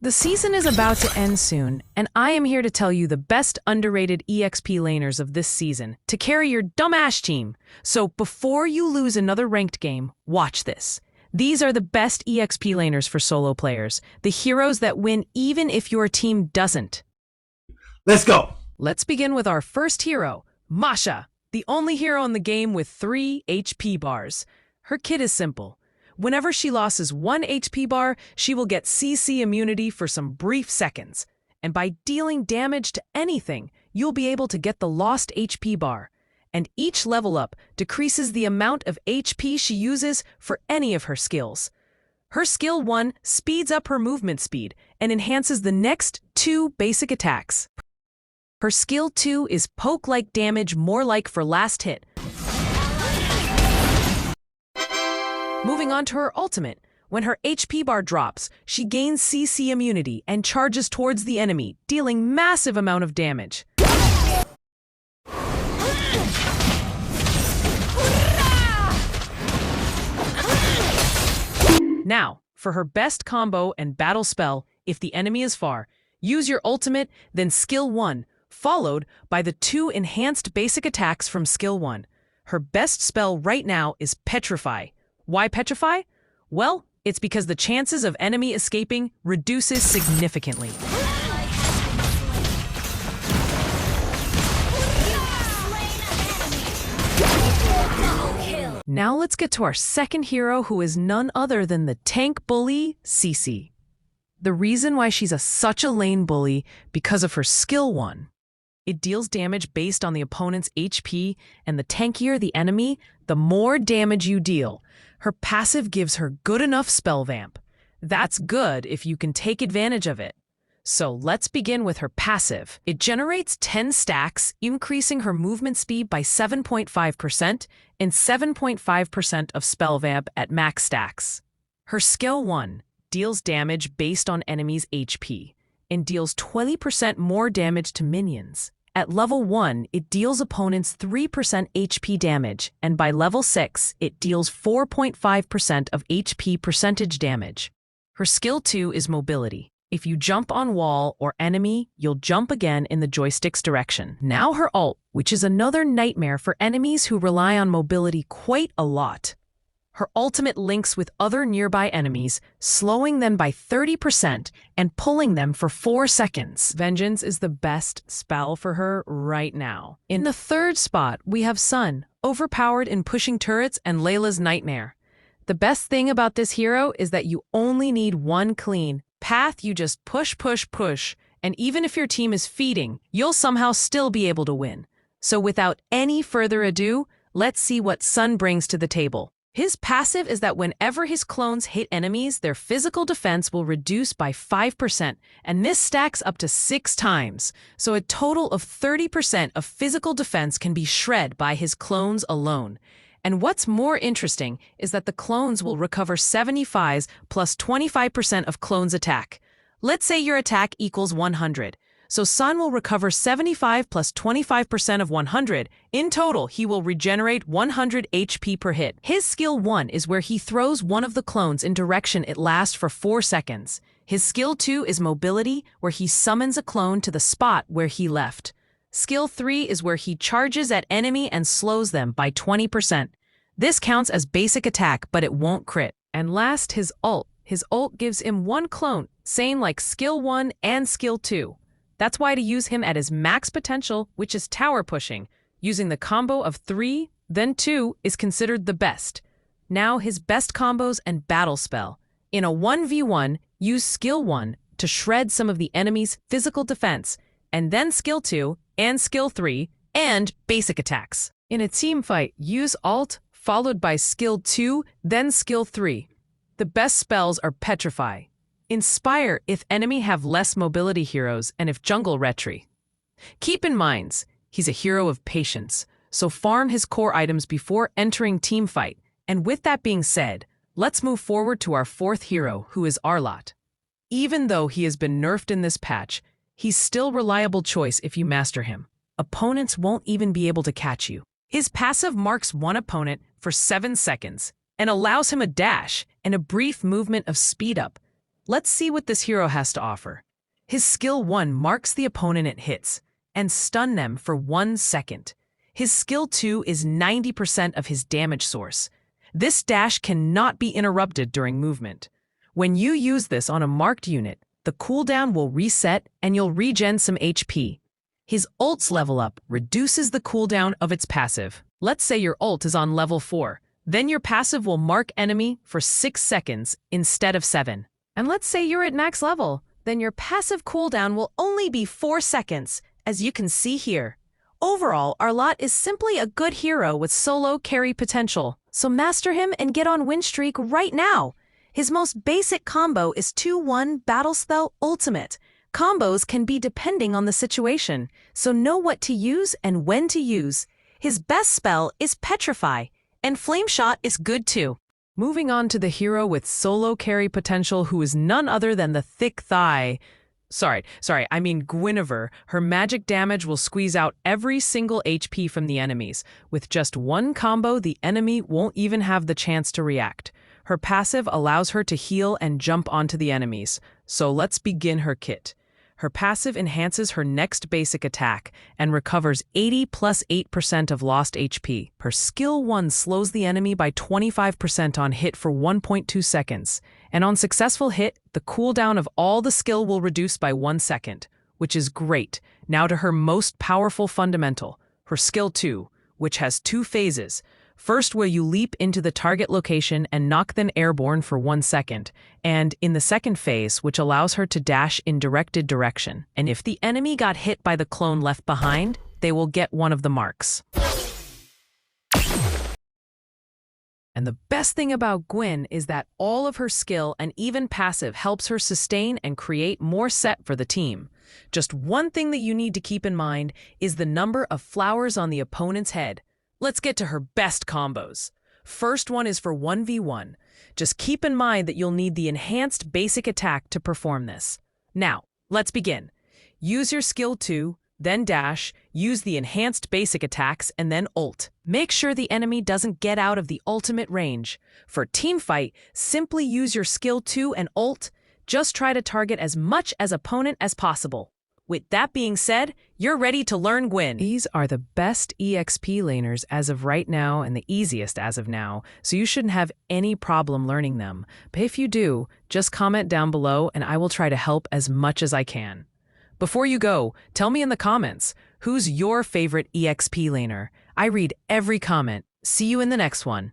The season is about to end soon, and I am here to tell you the best underrated EXP laners of this season to carry your dumbass team. So before you lose another ranked game, watch this. These are the best EXP laners for solo players, the heroes that win even if your team doesn't. Let's go! Let's begin with our first hero, Masha, the only hero in the game with 3 HP bars. Her kit is simple. Whenever she loses 1 HP bar, she will get CC immunity for some brief seconds. And by dealing damage to anything, you'll be able to get the lost HP bar. And each level up decreases the amount of HP she uses for any of her skills. Her skill 1 speeds up her movement speed and enhances the next 2 basic attacks. Her skill 2 is poke-like damage, more like for last hit. Moving on to her ultimate. When her HP bar drops, she gains CC immunity and charges towards the enemy, dealing massive amount of damage. Now, for her best combo and battle spell, if the enemy is far, use your ultimate, then skill 1, followed by the 2 enhanced basic attacks from skill 1. Her best spell right now is Petrify. Why Petrify? Well, it's because the chances of enemy escaping reduces significantly. Now let's get to our second hero, who is none other than the tank bully, Cece. The reason why she's such a lane bully because of her skill 1. It deals damage based on the opponent's HP, and the tankier the enemy, the more damage you deal. Her passive gives her good enough spell vamp. That's good if you can take advantage of it. So let's begin with her passive. It generates 10 stacks, increasing her movement speed by 7.5% and 7.5% of spell vamp at max stacks. Her skill 1 deals damage based on enemies' HP and deals 20% more damage to minions. At level 1, it deals opponents 3% HP damage, and by level 6, it deals 4.5% of HP percentage damage. Her skill 2 is mobility. If you jump on wall or enemy, you'll jump again in the joystick's direction. Now her ult, which is another nightmare for enemies who rely on mobility quite a lot. Her ultimate links with other nearby enemies, slowing them by 30% and pulling them for 4 seconds. Vengeance is the best spell for her right now. In the third spot, we have Sun, overpowered in pushing turrets and Layla's nightmare. The best thing about this hero is that you only need one clean path. You just push, and even if your team is feeding, you'll somehow still be able to win. So without any further ado, let's see what Sun brings to the table. His passive is that whenever his clones hit enemies, their physical defense will reduce by 5%, and this stacks up to 6 times. So a total of 30% of physical defense can be shred by his clones alone. And what's more interesting is that the clones will recover 75s plus 25% of clones' attack. Let's say your attack equals 100. So Sun will recover 75 plus 25% of 100. In total, he will regenerate 100 HP per hit. His skill 1 is where he throws one of the clones in direction it lasts for 4 seconds. His skill 2 is mobility, where he summons a clone to the spot where he left. Skill 3 is where he charges at enemy and slows them by 20%. This counts as basic attack, but it won't crit. And last, his ult. His ult gives him 1 clone, same like skill 1 and skill 2. That's why to use him at his max potential, which is tower pushing, using the combo of 3, then 2 is considered the best. Now his best combos and battle spell. In a 1v1, use skill 1 to shred some of the enemy's physical defense, and then skill 2 and skill 3 and basic attacks. In a team fight, use ult followed by skill 2, then skill 3. The best spells are Petrify, Inspire if enemy have less mobility heroes, and if jungle retry. Keep in mind, he's a hero of patience, so farm his core items before entering team fight. And with that being said, let's move forward to our fourth hero, who is Arlott. Even though he has been nerfed in this patch, he's still reliable choice if you master him. Opponents won't even be able to catch you. His passive marks one opponent for 7 seconds and allows him a dash and a brief movement of speed up. Let's see what this hero has to offer. His skill 1 marks the opponent it hits and stun them for 1 second. His skill 2 is 90% of his damage source. This dash cannot be interrupted during movement. When you use this on a marked unit, the cooldown will reset and you'll regen some HP. His ult's level up reduces the cooldown of its passive. Let's say your ult is on level 4. Then your passive will mark enemy for 6 seconds instead of 7. And let's say you're at max level. Then your passive cooldown will only be 4 seconds, as you can see here. Overall, Arlott is simply a good hero with solo carry potential. So master him and get on win streak right now. His most basic combo is 2-1 Battle Spell Ultimate. Combos can be depending on the situation, so know what to use and when to use. His best spell is Petrify, and Flame Shot is good too. Moving on to the hero with solo carry potential who is none other than the Thick Thigh. I mean Guinevere. Her magic damage will squeeze out every single HP from the enemies. With just one combo, the enemy won't even have the chance to react. Her passive allows her to heal and jump onto the enemies. So let's begin her kit. Her passive enhances her next basic attack and recovers 80 plus 8% of lost HP. Her skill 1 slows the enemy by 25% on hit for 1.2 seconds. And on successful hit, the cooldown of all the skill will reduce by 1 second, which is great. Now to her most powerful fundamental, her skill 2, which has 2 phases. First, where you leap into the target location and knock them airborne for 1 second, and in the second phase, which allows her to dash in directed direction. And if the enemy got hit by the clone left behind, they will get one of the marks. And the best thing about Gwen is that all of her skill and even passive helps her sustain and create more set for the team. Just one thing that you need to keep in mind is the number of flowers on the opponent's head. Let's get to her best combos. First one is for 1v1. Just keep in mind that you'll need the enhanced basic attack to perform this. Now, let's begin. Use your skill 2, then dash, use the enhanced basic attacks, and then ult. Make sure the enemy doesn't get out of the ultimate range. For teamfight, simply use your skill 2 and ult. Just try to target as much as opponent as possible. With that being said, you're ready to learn Gwen. These are the best EXP laners as of right now and the easiest as of now, so you shouldn't have any problem learning them. But if you do, just comment down below and I will try to help as much as I can. Before you go, tell me in the comments, who's your favorite EXP laner? I read every comment. See you in the next one.